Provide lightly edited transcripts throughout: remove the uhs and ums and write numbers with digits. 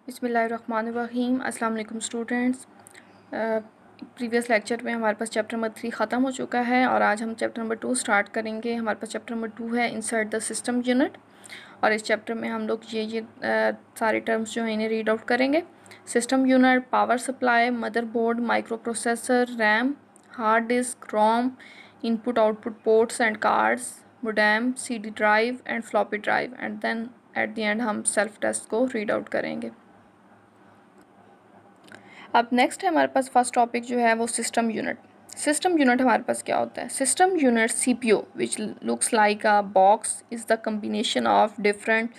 बिस्मिल्लाहिर्रहमानिर्रहीम। अस्सलाम वालेकुम स्टूडेंट्स। प्रीवियस लेक्चर में हमारे पास चैप्टर नंबर 3 ख़त्म हो चुका है और आज हम चैप्टर नंबर 2 स्टार्ट करेंगे। हमारे पास चैप्टर नंबर 2 है इंसर्ट द सिस्टम यूनिट, और इस चैप्टर में हम लोग ये सारे टर्म्स जो हैं इन्हें रीड आउट करेंगे। System unit, power supply, motherboard, microprocessor, RAM, hard disk, ROM, input output ports and cards, modem, CD drive and floppy drive, and then at the end हम सेल्फ टेस्ट को read out करेंगे। अब next है हमारे पास first topic जो है वो system unit. System unit हमारे पास क्या होता है? System unit CPU which looks like a box is the combination of different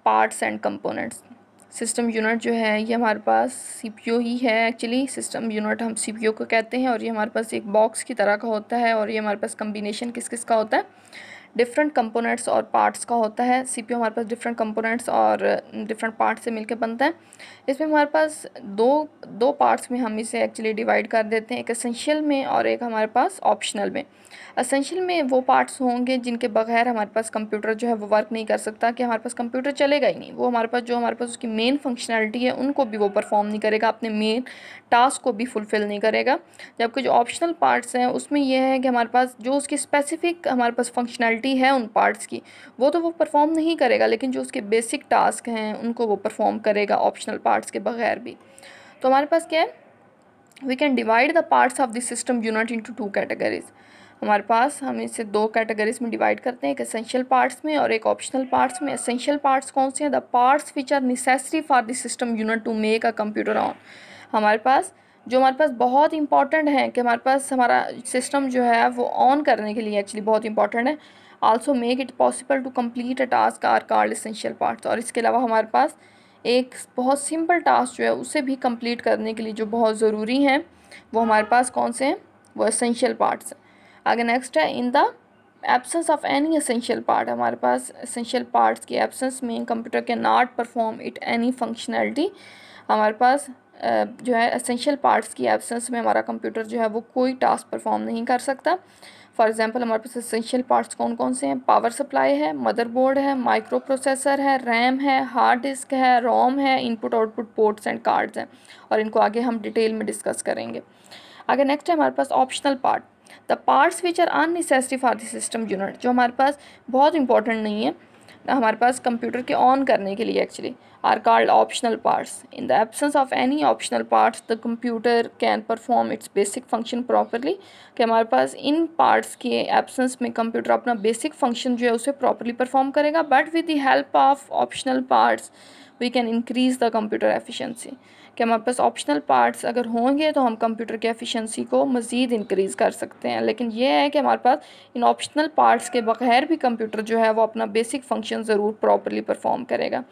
parts and components. System unit जो है ये हमारे पास CPU ही है। एक्चुअली सिस्टम यूनिट हम CPU को कहते हैं और ये हमारे पास एक बॉक्स की तरह का होता है, और ये हमारे पास कम्बिनेशन किस किस का होता है? डिफरेंट कंपोनेंट्स और पार्ट्स का होता है। CPU हमारे पास डिफरेंट कंपोनेंट्स और डिफरेंट पार्ट्स से मिलकर बनता है। इसमें हमारे पास दो पार्ट्स में हम इसे एक्चुअली डिवाइड कर देते हैं, एक एसेंशियल में और एक हमारे पास ऑप्शनल में। एसेंशियल में वो पार्ट्स होंगे जिनके बगैर हमारे पास कंप्यूटर जो है वो वर्क नहीं कर सकता, कि हमारे पास कंप्यूटर चलेगा ही नहीं। वो हमारे पास उसकी मेन फंक्शनैलिटी है उनको भी वो परफॉर्म नहीं करेगा, अपने मेन टास्क को भी फुलफ़िल नहीं करेगा। जबकि जो ऑप्शनल पार्ट्स हैं उसमें यह है कि हमारे पास जो उसकी स्पेसिफिक हमारे पास फंक्शनैलिटी है उन पार्ट्स की, वो तो वो परफॉर्म नहीं करेगा, लेकिन जो उसके बेसिक टास्क हैं उनको वो परफॉर्म करेगा ऑप्शनल पार्ट्स के बगैर भी। तो हमारे पास क्या है? We can divide the parts of the system unit into 2 categories. हमारे पास हम इसे 2 कैटेगरीज में डिवाइड करते हैं, एक एसेंशियल पार्ट्स में और एक ऑप्शनल पार्ट्स में। एसेंशियल पार्ट्स कौन से हैं? The parts which are necessary for the system unit to make a computer on. हमारे पास बहुत इंपॉर्टेंट है कि हमारे पास हमारा सिस्टम जो है वो ऑन करने के लिए एक्चुअली बहुत इंपॉर्टेंट है। Also make it possible to complete a task are called essential parts. और इसके अलावा हमारे पास एक बहुत सिंपल टास्क जो है उसे भी कंप्लीट करने के लिए जो बहुत ज़रूरी हैं वो हमारे पास कौन से हैं? वो एसेंशियल पार्ट्स हैं। आगे नेक्स्ट है इन the absence of any essential part. हमारे पास एसेंशियल पार्ट्स की एब्सेंस में computer can not perform it any functionality. हमारे पास जो है एसेंशियल पार्ट्स की एब्सेंस में हमारा कंप्यूटर जो है वो कोई टास्क परफॉर्म नहीं कर सकता। फॉर एग्जांपल हमारे पास एसेंशियल पार्ट्स कौन कौन से हैं? पावर सप्लाई है, मदरबोर्ड है, माइक्रो प्रोसेसर है, रैम है, हार्ड डिस्क है, रोम है, input output ports and cards हैं, और इनको आगे हम डिटेल में डिस्कस करेंगे। आगे नेक्स्ट है हमारे पास optional part. The parts which are unnecessary for the system unit, जो हमारे पास बहुत इंपॉर्टेंट नहीं है हमारे पास कंप्यूटर के ऑन करने के लिए actually, are called optional parts. In the absence of any optional parts the computer can perform its basic function properly. कि हमारे पास इन पार्ट्स के एब्सेंस में कंप्यूटर अपना बेसिक फंक्शन जो है उसे प्रॉपरली परफॉर्म करेगा, but with the help of optional parts we can increase the computer efficiency. कि हमारे पास ऑप्शनल पार्ट्स अगर होंगे तो हम कंप्यूटर की एफिशिएंसी को मज़ीद इंक्रीज़ कर सकते हैं। लेकिन ये है कि हमारे पास इन ऑप्शनल पार्ट्स के बगैर भी कंप्यूटर जो है वो अपना बेसिक फंक्शन ज़रूर प्रॉपरली परफॉर्म करेगा।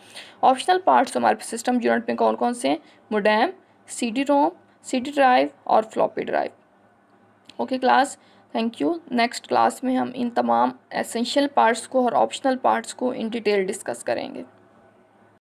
ऑप्शनल पार्ट्स हमारे सिस्टम यूनिट में कौन कौन से हैं? मोडेम, CD रोम, CD ड्राइव और floppy drive. Okay class, thank you. Next class में हम इन तमाम एसेंशियल पार्ट्स को और ऑप्शनल पार्ट्स को इन डिटेल डिस्कस करेंगे।